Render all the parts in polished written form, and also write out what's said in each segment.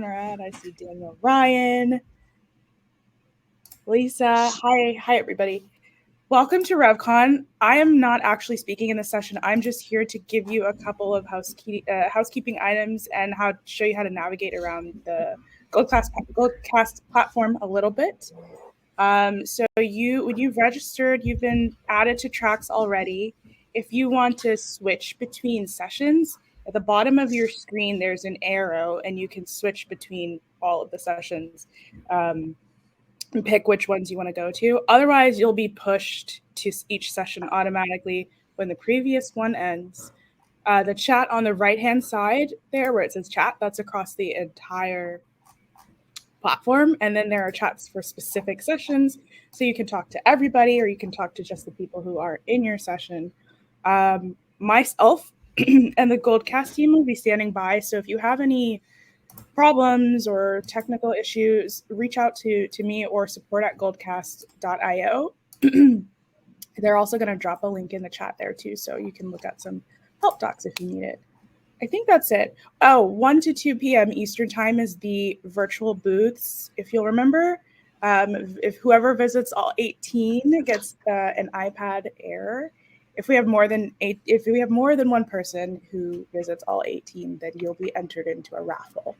Conrad. I see Daniel Ryan. Lisa. Hi everybody. Welcome to RevCon. I am not actually speaking in this session. I'm just here to give you a couple of housekeeping items and show you how to navigate around the Goldcast platform a little bit. So when you've registered, you've been added to tracks already. If you want to switch between sessions, at the bottom of your screen, there's an arrow and you can switch between all of the sessions. And pick which ones you want to go to. Otherwise, you'll be pushed to each session automatically when the previous one ends. The chat on the right-hand side there where it says chat, that's across the entire platform. And then there are chats for specific sessions. So you can talk to everybody or you can talk to just the people who are in your session. Myself and the Goldcast team will be standing by. So if you have any problems or technical issues, reach out to me or support@goldcast.io. They're also going to drop a link in the chat there too, so you can look at some help docs if you need it. I think that's it. 1 to 2 p.m. Eastern time is the virtual booths. If you'll remember, if whoever visits all 18 gets an iPad Air. If we have more than one person who visits all 18, then you'll be entered into a raffle.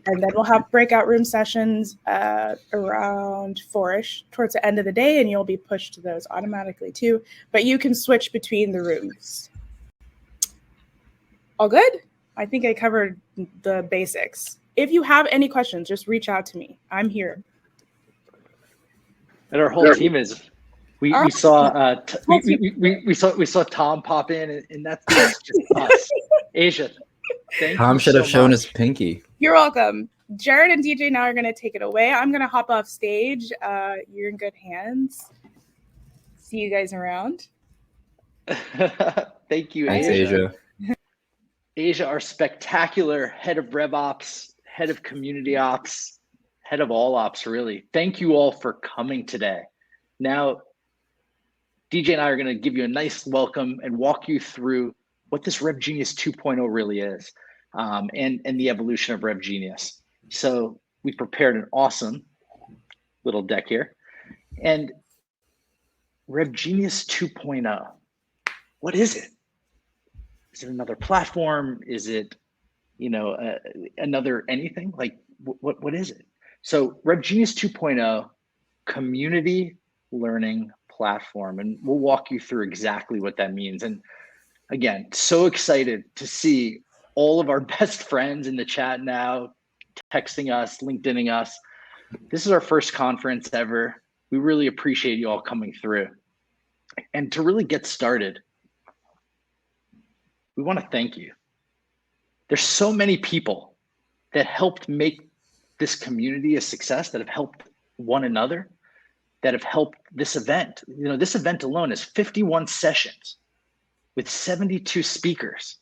And then we'll have breakout room sessions around 4-ish towards the end of the day, and you'll be pushed to those automatically too. But you can switch between the rooms. All good? I think I covered the basics. If you have any questions, just reach out to me. I'm here. And our whole team is. We saw Tom pop in, and that's just us. Asia, thank Tom you should have so shown much. his pinky. You're welcome. Jared and DJ now are going to take it away. I'm going to hop off stage. You're in good hands. See you guys around. Thank you, Thanks, Asia. Asia, our spectacular head of RevOps, head of community ops, head of all ops, really. Thank you all for coming today. Now, DJ and I are going to give you a nice welcome and walk you through what this RevGenius 2.0 really is, and the evolution of RevGenius. So we prepared an awesome little deck here. And RevGenius 2.0, what is it? Is it another platform? Is it, another anything? Like, what is it? So RevGenius 2.0, community learning platform, and we'll walk you through exactly what that means. And again, so excited to see all of our best friends in the chat now, texting us, LinkedIning us. This is our first conference ever. We really appreciate you all coming through. And to really get started, we want to thank you. There's so many people that helped make this community a success, that have helped one another, that have helped this event. This event alone is 51 sessions with 72 speakers.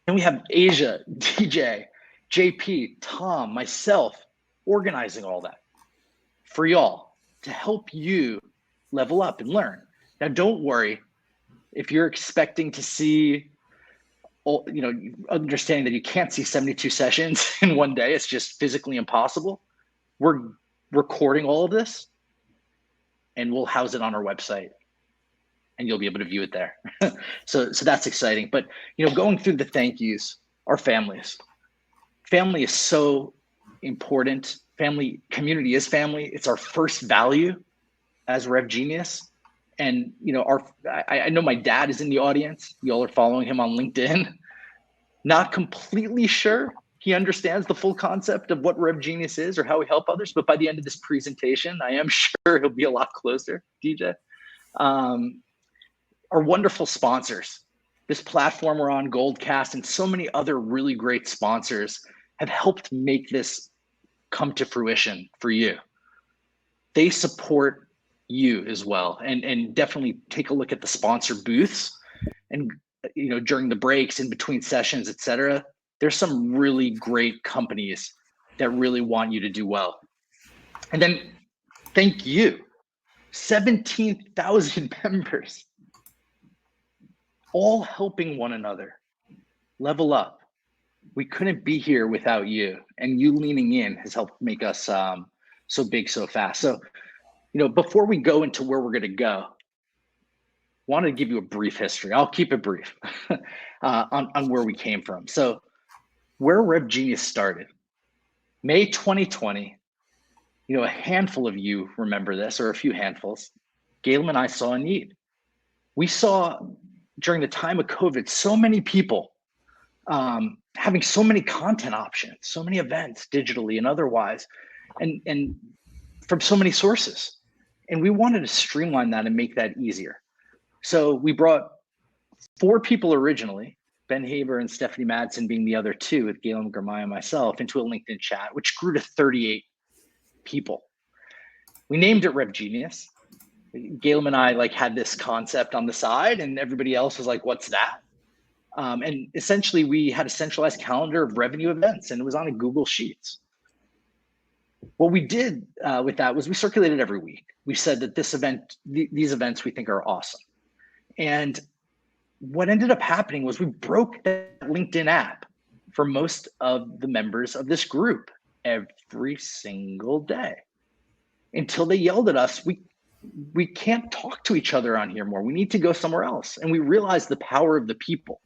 And we have Asia, DJ, JP, Tom, myself, organizing all that for y'all to help you level up and learn. Now, don't worry if you're expecting to see, understanding that you can't see 72 sessions in one day. It's just physically impossible. We're recording all of this and we'll house it on our website and you'll be able to view it there. So that's exciting. But going through the thank yous, our families. Family is so important. Community is family. It's our first value as RevGenius. And I know my dad is in the audience. Y'all are following him on LinkedIn. Not completely sure he understands the full concept of what RevGenius is or how we help others, but by the end of this presentation, I am sure he'll be a lot closer, DJ. Our wonderful sponsors. This platform we're on, Goldcast, and so many other really great sponsors have helped make this come to fruition for you. They support you as well, and definitely take a look at the sponsor booths, and during the breaks, in between sessions, etc. There's some really great companies that really want you to do well. And then thank you, 17,000 members, all helping one another level up, we couldn't be here without you, and you leaning in has helped make us so big so fast. So, before we go into where we're going to go, wanted to give you a brief history. I'll keep it brief on where we came from. So where RevGenius started, May 2020, a handful of you remember this, or a few handfuls. Galen and I saw a need. We saw during the time of COVID, so many people having so many content options, so many events digitally and otherwise, and from so many sources. And we wanted to streamline that and make that easier. So we brought 4 people originally, Ben Haber and Stephanie Madsen being the other 2, with Galen Gramai and myself, into a LinkedIn chat, which grew to 38 people. We named it RevGenius. Galen and I had this concept on the side, and everybody else was like, what's that? And essentially we had a centralized calendar of revenue events, and it was on a Google Sheets. What we did with that was we circulated every week. We said that these events we think are awesome. And what ended up happening was we broke that LinkedIn app for most of the members of this group every single day, until they yelled at us, we can't talk to each other on here more. We need to go somewhere else. And we realized the power of the people.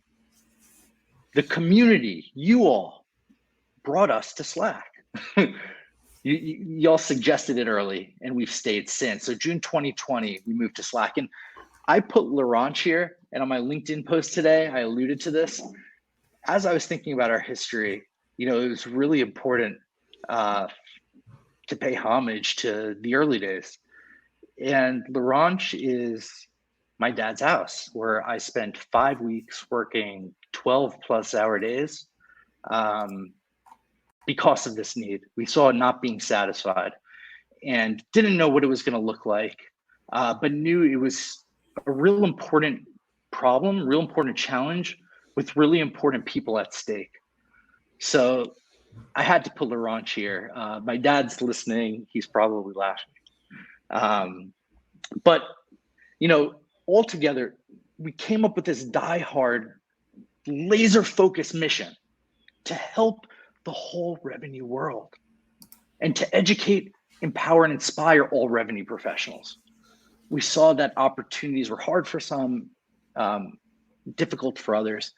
The community, you all brought us to Slack. Y'all suggested it early, and we've stayed since. So June 2020, we moved to Slack. And I put Laurent here, and on my LinkedIn post today, I alluded to this. As I was thinking about our history, it was really important to pay homage to the early days. And Laurent is my dad's house, where I spent 5 weeks working 12-plus-hour days because of this need. We saw it not being satisfied and didn't know what it was going to look like, but knew it was a real important problem, real important challenge with really important people at stake. So I had to put Laurent here. My dad's listening. He's probably laughing. But, altogether, we came up with this die-hard, laser-focused mission to help the whole revenue world and to educate, empower, and inspire all revenue professionals. We saw that opportunities were hard for some, difficult for others,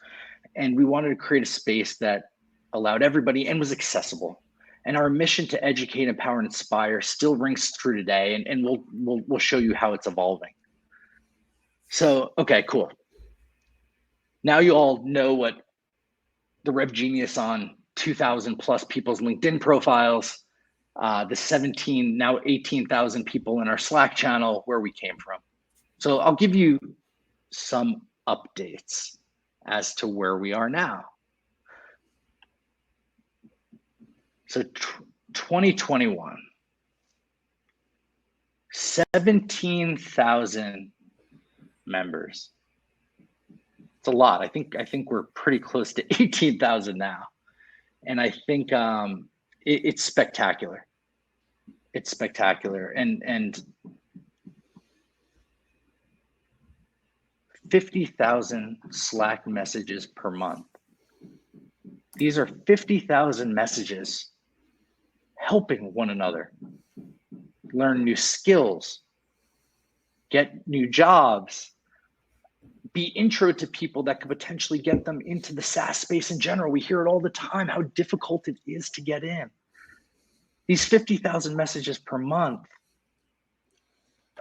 and we wanted to create a space that allowed everybody and was accessible. And our mission to educate, empower, and inspire still rings true today, and we'll show you how it's evolving. So, okay, cool. Now you all know what the RevGenius on 2,000 plus people's LinkedIn profiles, the 17, now 18,000 people in our Slack channel, where we came from. So I'll give you some updates as to where we are now. So 2021, 17,000 members. It's a lot. I think we're pretty close to 18,000 now. And I think it's spectacular. It's spectacular. And 50,000 Slack messages per month. These are 50,000 messages helping one another learn new skills, get new jobs, be intro to people that could potentially get them into the SaaS space in general. We hear it all the time, how difficult it is to get in. These 50,000 messages per month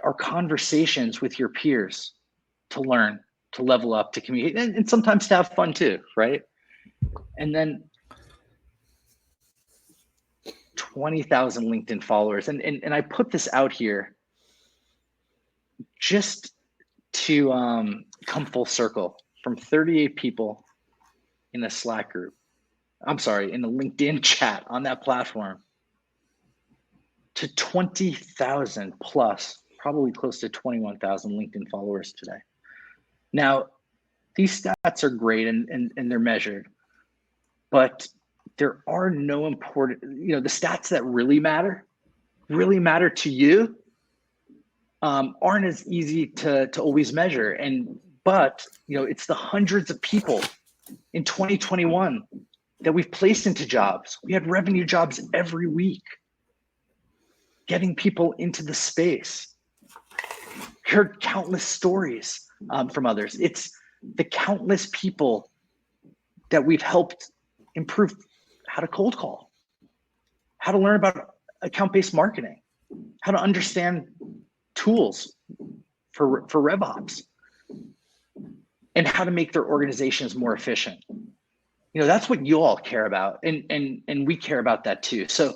are conversations with your peers to learn, to level up, to communicate, and sometimes to have fun too, right? And then 20,000 LinkedIn followers. And I put this out here just to come full circle from 38 people in a Slack group. I'm sorry, in the LinkedIn chat on that platform to 20,000 plus, probably close to 21,000 LinkedIn followers today. Now, these stats are great and they're measured, but there are no important, the stats that really matter to you aren't as easy to always measure. But it's the hundreds of people in 2021 that we've placed into jobs. We had revenue jobs every week, getting people into the space. Heard countless stories from others. It's the countless people that we've helped improve how to cold call, how to learn about account-based marketing, how to understand tools for RevOps, and how to make their organizations more efficient. You know, that's what you all care about, and we care about that too. So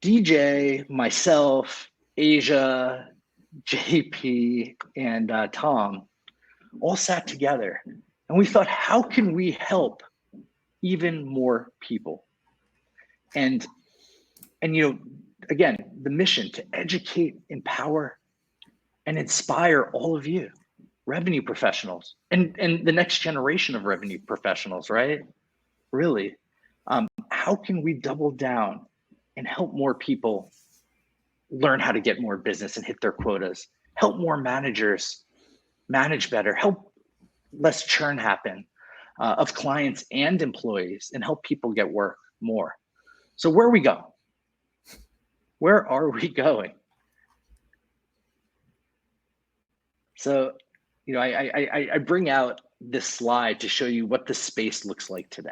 DJ, myself, Asia, JP, and Tom all sat together, and we thought, how can we help even more people? And you know, again, the mission to educate, empower, and inspire all of you revenue professionals and the next generation of revenue professionals, right? Really, how can we double down and help more people learn how to get more business and hit their quotas, help more managers manage better, help less churn happen of clients and employees, and help people get work more. So where are we going? Where are we going? So, you know, I bring out this slide to show you what the space looks like today.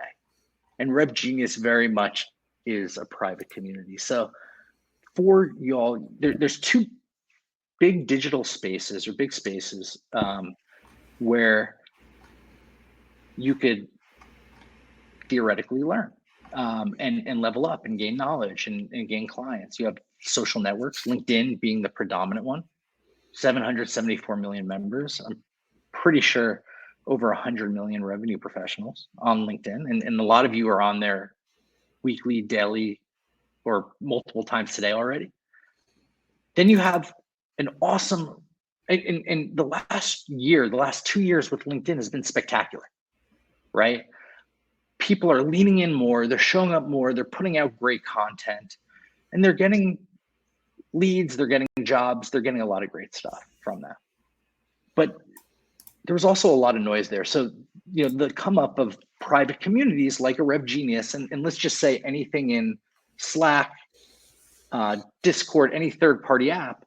And RevGenius very much is a private community. So for y'all, there's two big digital spaces, or big spaces, where you could theoretically learn and level up and gain knowledge and gain clients. You have social networks, LinkedIn being the predominant one, 774 million members. I'm pretty sure over 100 million revenue professionals on LinkedIn. And a lot of you are on there weekly, daily, or multiple times today already. Then you have an awesome, and the last 2 years with LinkedIn has been spectacular, right? People are leaning in more, they're showing up more, they're putting out great content, and they're getting leads, they're getting jobs, they're getting a lot of great stuff from that. But there was also a lot of noise there. So, you know, the come up of private communities like a RevGenius, and let's just say anything in Slack, Discord, any third-party app,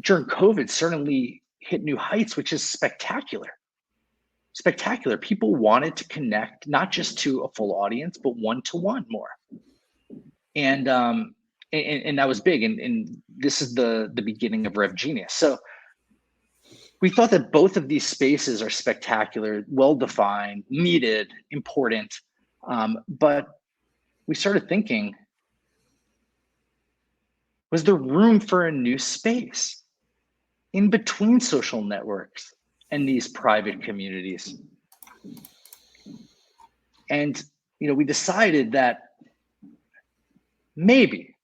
during COVID certainly hit new heights, which is spectacular. Spectacular. People wanted to connect not just to a full audience, but one-to-one more. And that was big. And this is the beginning of RevGenius. So we thought that both of these spaces are spectacular, well-defined, needed, important. But we started thinking, was there room for a new space in between social networks and these private communities? And, you know, we decided that maybe,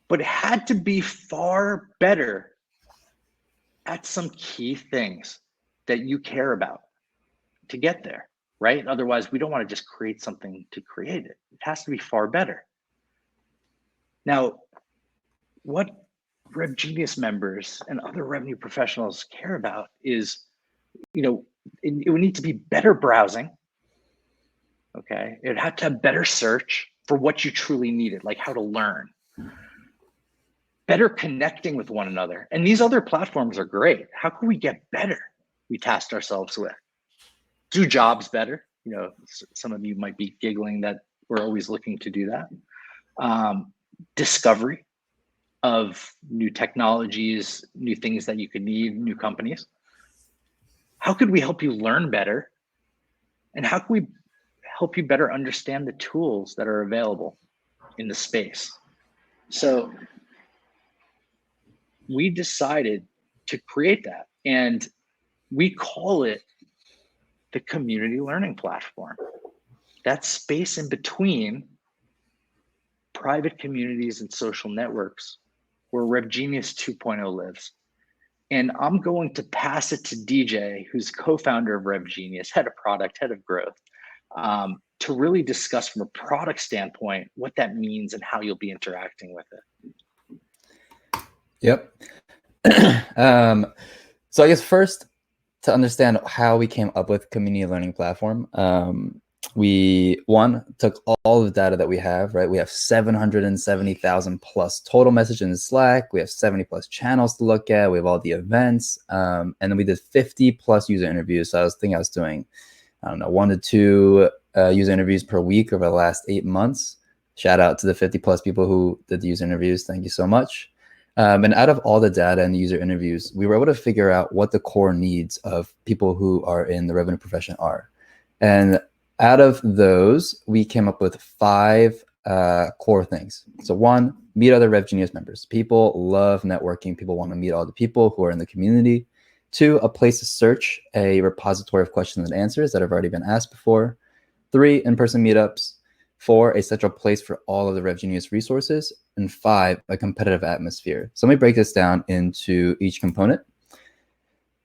but it had to be far better at some key things that you care about to get there, right? Otherwise, we don't want to just create something to create it. It has to be far better. Now, what RevGenius members and other revenue professionals care about is, you know, it would need to be better browsing, okay? It had to have better search for what you truly needed, like how to learn. Better connecting with one another. And these other platforms are great. How can we get better? We tasked ourselves with. Do jobs better. You know, some of you might be giggling that we're always looking to do that. Discovery of new technologies, new things that you could need, new companies. How could we help you learn better? And how can we help you better understand the tools that are available in the space? So we decided to create that, and we call it the community learning platform. That space in between private communities and social networks where RevGenius 2.0 lives. And I'm going to pass it to DJ, who's co-founder of RevGenius, head of product, head of growth, to really discuss from a product standpoint what that means and how you'll be interacting with it. Yep. So I guess first, to understand how we came up with community learning platform, we took all of the data that we have, right? We have 770,000 plus total messages in Slack. We have 70 plus channels to look at. We have all the events. And then we did 50 plus user interviews. So I was doing, I don't know, 1 to 2 user interviews per week over the last 8 months. Shout out to the 50 plus people who did the user interviews. Thank you so much. And out of all the data and the user interviews, we were able to figure out what the core needs of people who are in the revenue profession are. And out of those, we came up with 5 core things. So 1, meet other RevGenius members. People love networking. People want to meet all the people who are in the community. 2, a place to search a repository of questions and answers that have already been asked before. 3, in-person meetups. 4, a central place for all of the RevGenius resources. And 5, a competitive atmosphere. So let me break this down into each component.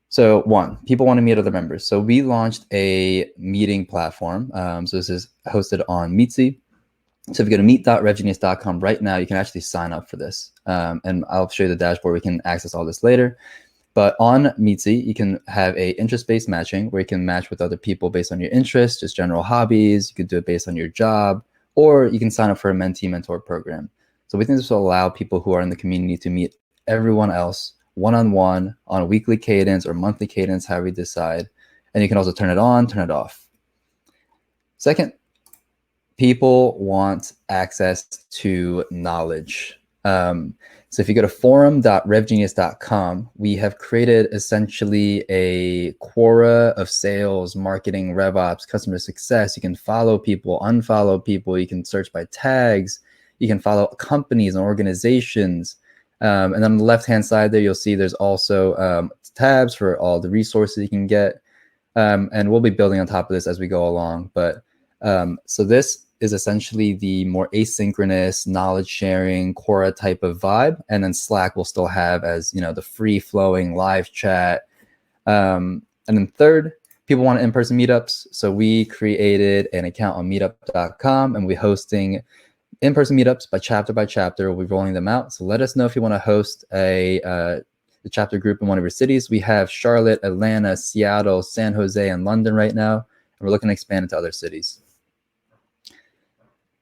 So 1, people want to meet other members. So we launched a meeting platform. So this is hosted on Meetsy. So if you go to meet.revgenius.com right now, you can actually sign up for this. And I'll show you the dashboard. We can access all this later. But on Meetsy, you can have a interest-based matching where you can match with other people based on your interests, just general hobbies. You could do it based on your job, or you can sign up for a mentee-mentor program. So we think this will allow people who are in the community to meet everyone else one-on-one on a weekly cadence or monthly cadence, however you decide. And you can also turn it on, turn it off. Second, people want access to knowledge. So if you go to forum.revgenius.com, we have created essentially a quora of sales, marketing, RevOps, customer success. You can follow people, unfollow people. You can search by tags. You can follow companies and organizations. And then on the left-hand side there, you'll see there's also tabs for all the resources you can get. And we'll be building on top of this as we go along. But so this is essentially the more asynchronous knowledge sharing Quora type of vibe. And then Slack will still have as, the free flowing live chat. And then third, people want in-person meetups. So we created an account on meetup.com and we're hosting in-person meetups by chapter. We'll be rolling them out. So let us know if you want to host a chapter group in one of your cities. We have Charlotte, Atlanta, Seattle, San Jose, and London right now. And we're looking to expand into other cities.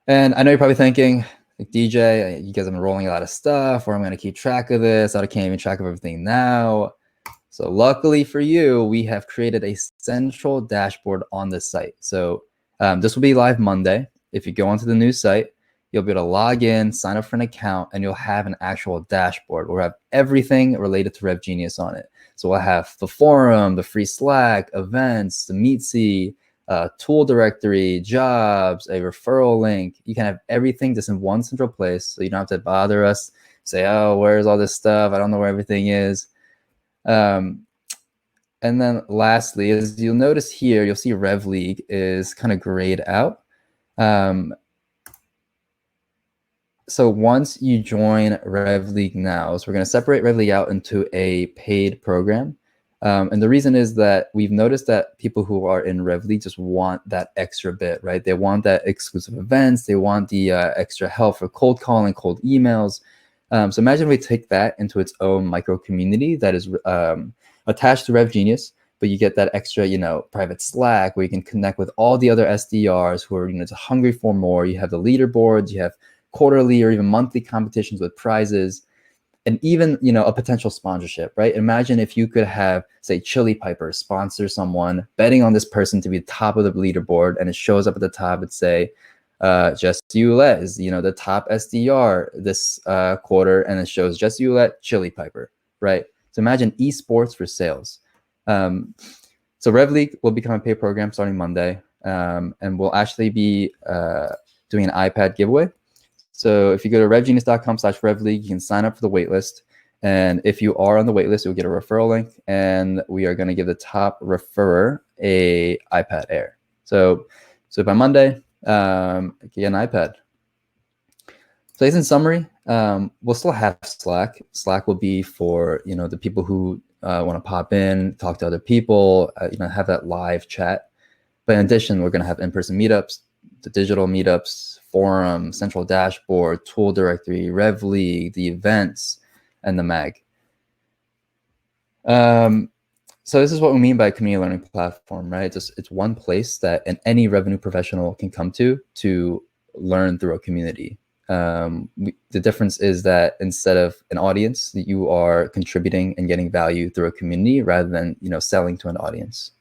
And I know you're probably thinking, like, DJ, you guys have been rolling a lot of stuff, or I'm going to keep track of this. I can't even track of everything now. So luckily for you, we have created a central dashboard on the site. So this will be live Monday. If you go onto the new site, you'll be able to log in, sign up for an account, and you'll have an actual dashboard. We'll have everything related to RevGenius on it. So we'll have the forum, the free Slack, events, the Meetsy, tool directory, jobs, a referral link. You can have everything just in one central place. So you don't have to bother us, say, oh, where's all this stuff? I don't know where everything is. And then lastly, as you'll notice here, you'll see RevLeague is kind of grayed out. So once you join RevLeague now, so we're going to separate RevLeague out into a paid program. And the reason is that we've noticed that people who are in RevLeague just want that extra bit, right? They want that exclusive events. They want the extra help for cold calling, cold emails. So imagine we take that into its own micro community that is attached to RevGenius, but you get that extra, private Slack where you can connect with all the other SDRs who are, just hungry for more. You have the leaderboards, you have quarterly or even monthly competitions with prizes. And even, a potential sponsorship, right? Imagine if you could have, say, Chili Piper sponsor someone, betting on this person to be the top of the leaderboard, and it shows up at the top and say, Jesse Ouellette is, the top SDR this quarter, and it shows Jesse Ouellette, Chili Piper, right? So imagine esports for sales. So RevLeague will become a paid program starting Monday, and we'll actually be doing an iPad giveaway. So if you go to revgenius.com/RevLeague, you can sign up for the waitlist. And if you are on the waitlist, you'll get a referral link. And we are going to give the top referrer a iPad Air. So by Monday, get an iPad. So in summary, we'll still have Slack. Slack will be for, the people who want to pop in, talk to other people, have that live chat. But in addition, we're going to have in-person meetups, the digital meetups, forum, central dashboard, tool directory, RevLeague, the events, and the mag. So this is what we mean by community learning platform, right? It's one place that any revenue professional can come to learn through a community. The difference is that instead of an audience, you are contributing and getting value through a community rather than selling to an audience.